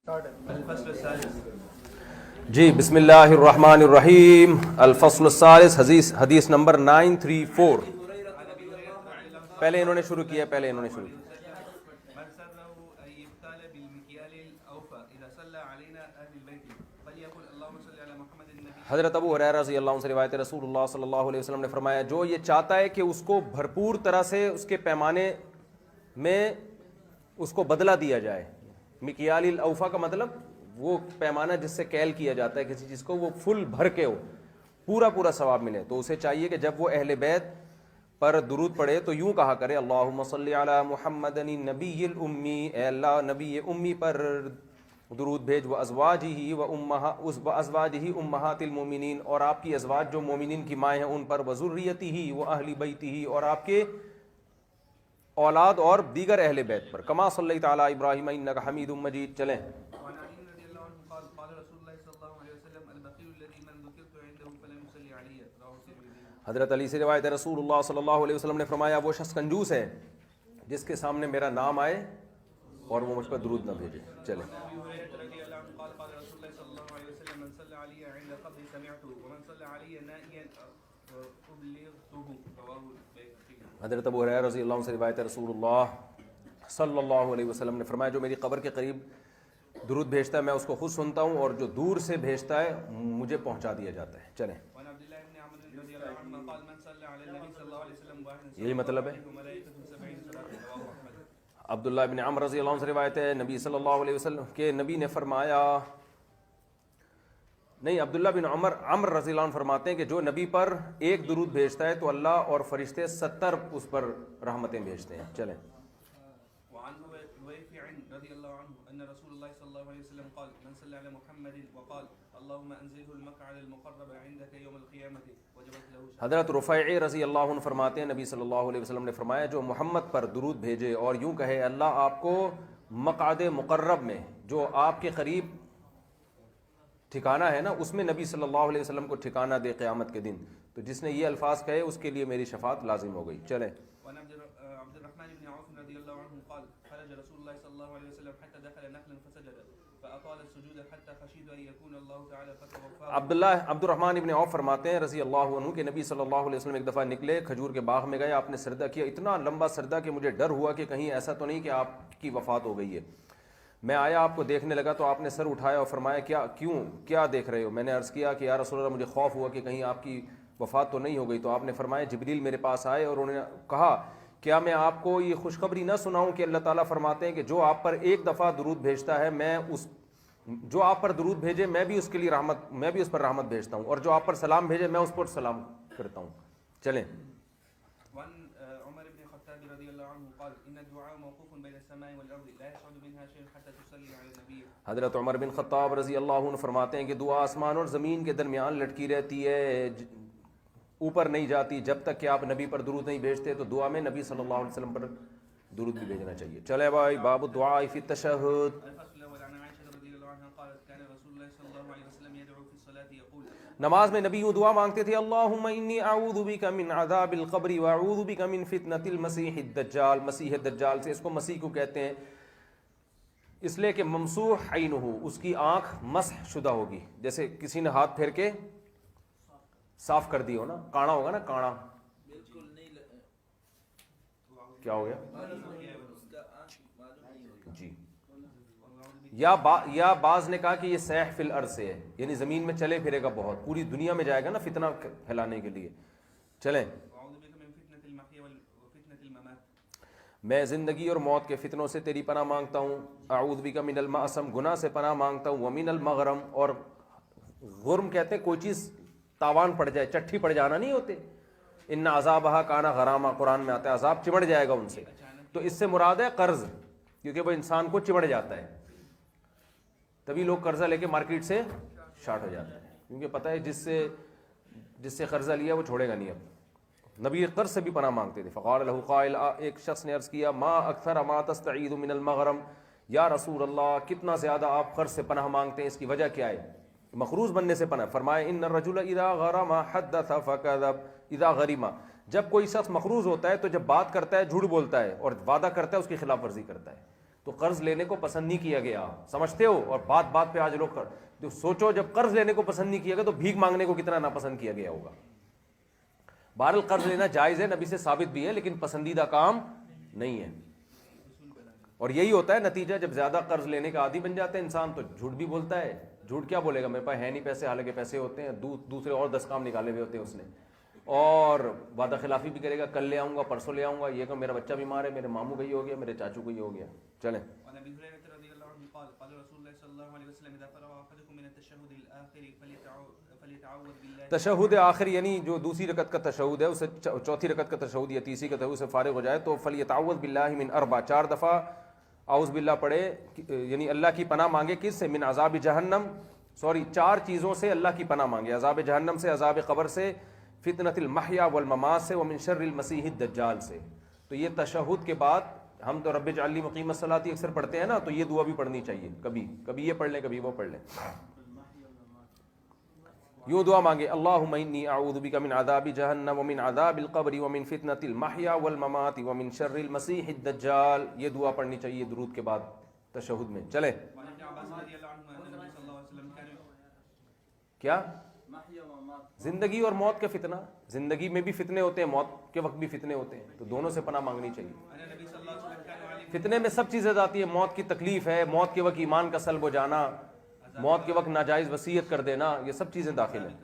الفصل الثالث جی بسم اللہ الرحمن الرحیم. الفصل الثالث حدیث نمبر 934. پہلے انہوں نے شروع کیا من سره ان يبتال بالمكيال الاوفى اذا صلى علينا اهل البيت فليقل اللهم صل على محمد النبي. حضرت ابو ہریرہ رضی اللہ عنہ سے روایت ہے، رسول اللہ صلی اللہ علیہ وسلم نے فرمایا، جو یہ چاہتا ہے کہ اس کو بھرپور طرح سے اس کے پیمانے میں اس کو بدلہ دیا جائے. مکیال الاوفا کا مطلب وہ پیمانہ جس سے کیل کیا جاتا ہے کسی چیز کو، وہ فل بھر کے ہو، پورا ثواب ملے. تو اسے چاہیے کہ جب وہ اہل بیت پر درود پڑھے تو یوں کہا کرے، اللہم صلی علی محمد النبی الامی، اے اللہ نبی امی پر درود بھیج، و ازواجہ امہات المومنین، اور آپ کی ازواج جو مومنین کی مائیں ہیں ان پر، و ذریتہ و اہل بیتہ، اور آپ کے اولاد اور دیگر اہل بیت پر، کما صلی تعالی ابراہیم انک حمید مجید. چلیں. وعن علي رضي الله عنه قال قال رسول الله صلى الله عليه وسلم البخيل الذي من ذكرت عنده فلم يصلي علي رواه الترمذي. حضرت علی سے روایت ہے، رسول اللہ صلی اللہ علیہ وسلم نے فرمایا، وہ شخص کنجوس ہے جس کے سامنے میرا نام آئے اور وہ مجھ پر درود نہ بھیجے. چلیں. ابي هريره رضي الله عنه قال قال رسول الله صلى الله عليه وسلم من صلى علي عند قبري سمعته ومن صلى علي نائيا ابلغته رواه البيهقي. حضرت ابو ہریرہ رضی اللہ عنہ سے روایت ہے، رسول اللہ صلی اللہ علیہ وسلم نے فرمایا، جو میری قبر کے قریب درود بھیجتا ہے میں اس کو خود سنتا ہوں، اور جو دور سے بھیجتا ہے مجھے پہنچا دیا جاتا ہے. چلیں. وعن عبد الله بن عمرو رضي الله عنهما قال من صلى على النبي صلى الله عليه وسلم واحدا یہی مطلب ہے. وملائكته 70 صلاه رواه احمد. عبداللہ بن عمر رضی اللہ عنہ سے روایت ہے، نبی صلی اللہ علیہ وسلم کے نبی نے فرمایا، نہیں، عبداللہ بن عمر رضی اللہ عنہ فرماتے ہیں کہ جو نبی پر ایک درود بھیجتا ہے تو اللہ اور فرشتے 70 اس پر رحمتیں بھیجتے ہیں. چلیں. وعن رويفع رضي الله عنه ان رسول الله صلى الله عليه وسلم قال من صلى على محمد وقال اللهم انزله المقعد المقرب عندك يوم القيامه وجبت له شفاعة. حضرت رفیع رضی اللہ عنہ فرماتے ہیں، نبی صلی اللہ علیہ وسلم نے فرمایا، جو محمد پر درود بھیجے اور یوں کہے، اللہ آپ کو مقعد مقرب میں، جو آپ کے قریب ٹھکانہ ہے نا، اس میں نبی صلی اللہ علیہ وسلم کو ٹھکانہ دے قیامت کے دن. تو جس نے یہ الفاظ کہے اس کے لیے میری شفاعت لازم ہو گئی. چلیں. وعن عبد الرحمن بن عوف رضي الله عنه قال خرج رسول الله صلى الله عليه وسلم حتى دخل نخلا فسجد فأطال السجود حتى خشيت أن يكون الله تعالى فتوفاه. عبد الرحمن ابن عوف فرماتے ہیں رضی اللہ عنہ کہ نبی صلی اللہ علیہ وسلم ایک دفعہ نکلے، کھجور کے باغ میں گئے، آپ نے سجدہ کیا، اتنا لمبا سجدہ کہ مجھے ڈر ہوا کہ کہیں ایسا تو نہیں کہ آپ کی وفات ہو گئی ہے. میں آیا، آپ کو دیکھنے لگا تو آپ نے سر اٹھایا اور فرمایا، کیا دیکھ رہے ہو؟ میں نے عرض کیا کہ یا رسول اللہ، مجھے خوف ہوا کہ کہیں آپ کی وفات تو نہیں ہو گئی. تو آپ نے فرمایا، جبریل میرے پاس آئے اور انہوں نے کہا، کیا میں آپ کو یہ خوشخبری نہ سناؤں کہ اللہ تعالیٰ فرماتے ہیں کہ جو آپ پر ایک دفعہ درود بھیجتا ہے، جو آپ پر درود بھیجے میں بھی اس کے لیے میں بھی اس پر رحمت بھیجتا ہوں، اور جو آپ پر سلام بھیجے میں اس پر سلام کرتا ہوں. چلیں. وعن عمر بن الخطاب رضي الله عنه قال إن الدعاء موقوف بين السماء والأرض لا يصعد منها شيء حتى تصلي على النبي. حضرت عمر بن خطاب رضی اللہ عنہ فرماتے ہیں کہ دعا آسمان اور زمین کے درمیان لٹکی رہتی ہے، اوپر نہیں جاتی جب تک کہ آپ نبی پر درود نہیں بھیجتے. تو دعا میں نبی صلی اللہ علیہ وسلم پر درود بھی بھیجنا چاہیے. چلے بھائی، باب الدعاء فی التشہد. الفصل الأول عن عائشة رضي الله عنها قالت كان رسول الله صلى الله عليه وسلم يدعو في الصلاة يقول. نماز میں نبی یوں دعا مانگتے تھے، اللہم انی اعوذ بک من عذاب القبر واعوذ بک من فتنة المسیح الدجال. مسیح دجال سے، اس کو مسیح کو کہتے ہیں اس لیے کہ ممسوح عینہ، اس کی آنکھ مسح شدہ ہوگی، جیسے کسی نے ہاتھ پھیر کے صاف کر دی ہو نا، کانا ہوگا نا، کانا کیا ہو گیا جی. یا بعض نے کہا کہ یہ سیح فی الارض سے ہے، یعنی زمین میں چلے پھرے گا، بہت پوری دنیا میں جائے گا نا فتنہ پھیلانے کے لیے. چلیں. وأعوذ بك من فتنة المحيا وفتنة الممات. میں زندگی اور موت کے فتنوں سے تیری پناہ مانگتا ہوں. اعوذ بک من المعصم، گناہ سے پناہ مانگتا ہوں. ومن المغرم، اور غرم کہتے ہیں کوئی چیز تاوان پڑ جائے، چٹھی پڑ جانا نہیں ہوتے. ان عذابہا کانا غراما، قرآن میں آتا ہے عذاب چمڑ جائے گا ان سے. تو اس سے مراد ہے قرض، کیونکہ وہ انسان کو چمڑ جاتا ہے، تبھی لوگ قرضہ لے کے مارکیٹ سے شارٹ ہو جاتے ہیں، کیونکہ پتہ ہے جس سے قرضہ لیا وہ چھوڑے گا نہیں. اب نبی قرض سے بھی پناہ مانگتے تھے. فقال له قائل، ایک شخص نے عرض کیا، ما اکثر ما تستعیذ من المغرم، یا رسول اللہ کتنا زیادہ آپ قرض سے پناہ مانگتے ہیں، اس کی وجہ کیا ہے؟ مقروض بننے سے پناہ. فرمائے، ان الرجل اذا غرم حدث فكذب اذا غرم، جب کوئی شخص مقروض ہوتا ہے تو جب بات کرتا ہے جھوٹ بولتا ہے، اور وعدہ کرتا ہے اس کی خلاف ورزی کرتا ہے. تو قرض لینے کو پسند نہیں کیا گیا, سمجھتے ہو؟ اور بات بات پہ آج لوگ جو سوچو جب قرض لینے کو پسند نہیں کیا گیا تو بھیک مانگنے کو کتنا ناپسند کیا گیا ہوگا. بہرحال قرض لینا جائز ہے, نبی سے ثابت بھی ہے, لیکن پسندیدہ کام نہیں ہے. اور یہی ہوتا ہے نتیجہ, جب زیادہ قرض لینے کا عادی بن جاتا ہے انسان تو جھوٹ بھی بولتا ہے. جھوٹ کیا بولے گا, میرے پاس ہے نہیں پیسے, حالانکہ پیسے ہوتے ہیں, دوسرے اور 10 کام نکالے ہوئے ہوتے ہیں اس نے, اور وعدہ خلافی بھی کرے گا, کل لے آؤں گا, پرسوں لے آؤں گا, یہ کہ میرا بچہ بیمار ہے, میرے ماموں کا یہ ہو گیا, میرے چاچو کو یہ ہو گیا. چلیں. تشہد آخر یعنی جو دوسری رکعت کا تشہد ہے, اسے چوتھی رکعت کا تشہد یا تیسری کا تشہد سے فارغ ہو جائے تو فلیتعوذ باللہ من اربع, 4 دفعہ اعوذ باللہ پڑھے, یعنی اللہ کی پناہ مانگے. کس سے؟ من عذاب جہنم, 4 چیزوں سے اللہ کی پناہ مانگے, عذاب جہنم سے, عذاب قبر سے, فتنۃ المحیا والممات سے, ومن شر المسیح الدجال سے. تو یہ تشہد کے بعد ہم تو رب اجعلنی مقیم الصلاۃ اکثر پڑھتے ہیں نا, تو یہ دعا بھی پڑھنی چاہیے, کبھی یہ پڑھ لیں کبھی وہ پڑھ لیں. یوں دعا مانگے, اللہم انی اعوذ بک من عذاب جہنم ومن عذاب القبر ومن فتنۃ المحیا والممات ومن شر المسیح الدجال. یہ دعا پڑھنی چاہیے درود کے بعد تشہد میں. چلے. کیا؟ زندگی اور موت کا فتنہ, زندگی میں بھی فتنے ہوتے ہیں, موت کے وقت بھی فتنے ہوتے ہیں, تو دونوں سے پناہ مانگنی چاہیے. فتنے میں سب چیزیں آتی ہیں, موت کی تکلیف ہے, موت کے وقت ایمان کا سلب ہو جانا, موت کے وقت ناجائز وصیت کر دینا, یہ سب چیزیں داخل ہیں.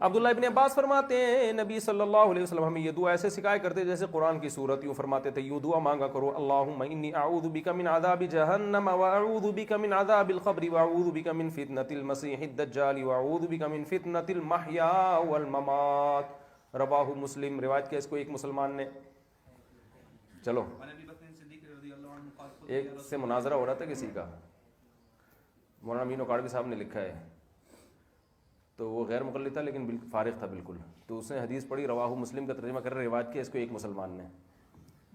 عبداللہ ابن عباس فرماتے ہیں نبی صلی اللہ علیہ وسلم ہمیں یہ دعا ایسے سکھایا کرتے جیسے قرآن کی سورت. یوں فرماتے تھے, یوں دعا مانگا کرو, اللہم انی اعوذ بک من عذاب جہنم واعوذ بک من عذاب القبر واعوذ بک من فتنۃ المسیح الدجال واعوذ بک من فتنۃ المحیا والممات. رواہ مسلم. روایت کیا اس کو ایک مسلمان نے. چلو, ایک سے مناظرہ ہو رہا تھا کسی کا, مولانا امین اکاڑوی صاحب نے لکھا ہے, تو وہ غیر مقلد تھا لیکن فارغ تھا بالکل, تو اس نے حدیث پڑھی, رواہ مسلم کا ترجمہ کر رہے, روایت کیا اس کو ایک مسلمان نے.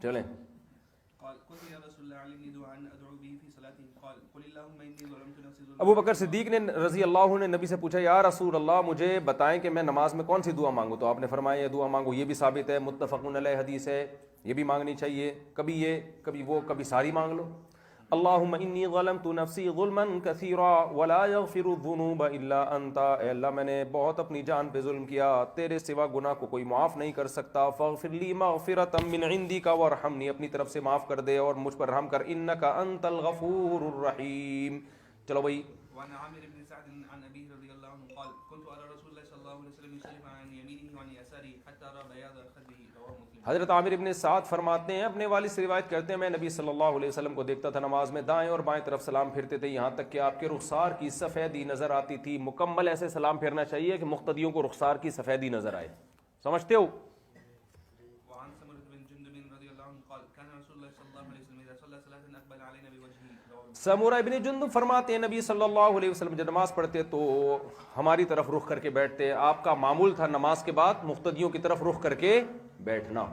چلیں. ابو بکر صدیق نے رضی اللہ عنہ نے نبی سے پوچھا, یا رسول اللہ مجھے بتائیں کہ میں نماز میں کون سی دعا مانگوں, تو آپ نے فرمایا یہ دعا مانگو. یہ بھی ثابت ہے, متفق علیہ حدیث ہے, یہ بھی مانگنی چاہیے, کبھی یہ کبھی وہ کبھی ساری مانگ لو. اللہم انی ظلمت نفسی ظلما کثیرا ولا یغفر الذنوب الا انت. اے اللہ میں نے بہت اپنی جان پہ ظلم کیا, تیرے سوا گناہ کو کوئی معاف نہیں کر سکتا. فاغفر لی مغفرۃ من عندک وارحمنی, اپنی طرف سے معاف کر دے اور مجھ پر رحم کر, انک انت الغفور الرحیم. چلو بھائی. وعن عامر بن سعد عن ابيه رضي الله عنه قال كنت ارى رسول الله صلى الله عليه وسلم يسلم عن يمينه وعن يساره حتى ارى بياض خده. رواه مسلم. حضرت عامر بن سعد فرماتے ہیں, اپنے والد سے روایت کرتے ہیں, میں نبی صلی اللہ علیہ وسلم کو دیکھتا تھا نماز میں دائیں اور بائیں طرف سلام پھرتے تھے, یہاں تک کہ آپ کے رخسار کی سفیدی نظر آتی تھی. مکمل ایسے سلام پھرنا چاہیے کہ مقتدیوں کو رخسار کی سفیدی نظر آئے, سمجھتے ہو. وعن سمرة بن جندب رضي الله عنه قال كان رسول الله صلى الله عليه وسلم اذا صلى صلاة اقبل علينا بوجهه. سمورہ ابن جندب فرماتے ہیں نبی صلی اللہ علیہ وسلم جب نماز پڑھتے تو ہماری طرف رخ کر کے بیٹھتے. آپ کا معمول تھا نماز کے بعد مقتدیوں کی طرف رخ کر کے بیٹھنا.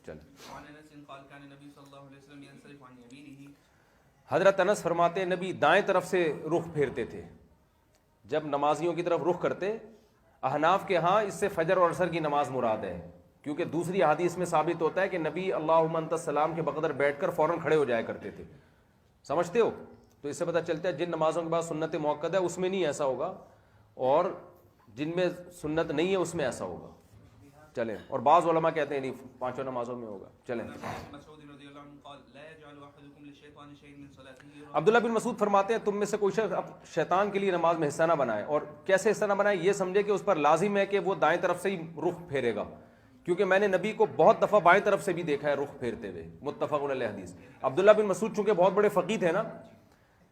چل. حضرت انس فرماتے ہیں نبی دائیں طرف سے رخ پھیرتے تھے جب نمازیوں کی طرف رخ کرتے. احناف کے ہاں اس سے فجر اور عصر کی نماز مراد ہے, کیونکہ دوسری احادیث میں ثابت ہوتا ہے کہ نبی اللہم انت السلام کے بقدر بیٹھ کر فوراً کھڑے ہو جایا کرتے تھے, سمجھتے ہو. تو اس سے پتہ چلتا ہے جن نمازوں کے بعد سنت موقد ہے اس میں نہیں ایسا ہوگا, اور جن میں سنت نہیں ہے اس میں ایسا ہوگا. چلیں. اور بعض علماء کہتے ہیں نہیں 5 نمازوں میں ہوگا. چلیں. عبداللہ بن مسعود فرماتے ہیں تم میں سے کوئی شخص شیطان کے لیے نماز میں حصہ نہ بنائے. اور کیسے حصہ نہ بنائے, یہ سمجھے کہ اس پر لازم ہے کہ وہ دائیں طرف سے ہی رخ پھیرے گا, کیونکہ میں نے نبی کو بہت دفعہ بائیں طرف سے بھی دیکھا ہے رخ پھیرتے ہوئے. متفق علیہ حدیث. عبداللہ بن مسعود چونکہ بہت بڑے فقیہ تھے نا,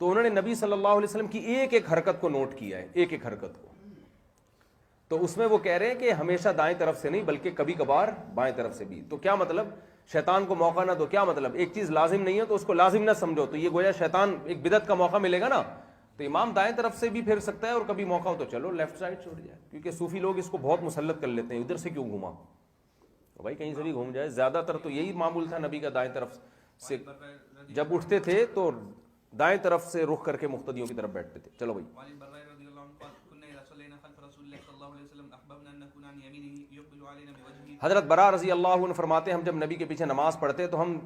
تو انہوں نے نبی صلی اللہ علیہ وسلم کی ایک ایک حرکت کو نوٹ کیا ہے, ایک ایک حرکت کو. تو اس میں وہ کہہ رہے ہیں کہ ہمیشہ دائیں طرف سے نہیں بلکہ کبھی کبھار بائیں طرف سے بھی. تو کیا مطلب, شیطان کو موقع نہ دو, کیا مطلب, ایک چیز لازم نہیں ہے تو اس کو لازم نہ سمجھو, تو یہ گویا شیطان ایک بدعت کا موقع ملے گا نا, تو امام دائیں طرف سے بھی پھر سکتا ہے اور کبھی موقع ہو تو چلو لیفٹ سائڈ چھوڑ جائے, کیونکہ صوفی لوگ اس کو بہت مسلط کر لیتے ہیں, ادھر سے کیوں گھوما بھائی, کہیں سے بھی گھوم جائے. زیادہ تر تو یہی معمول تھا نبی کا, دائیں طرف سے جب اٹھتے تھے تو دائیں طرف سے رخ کر کے مقتدیوں کی طرف بیٹھتے تھے. چلو بھائی. حضرت برا رضی اللہ عنہ فرماتے ہیں ہم جب نبی کے پیچھے نماز پڑھتے تو ہم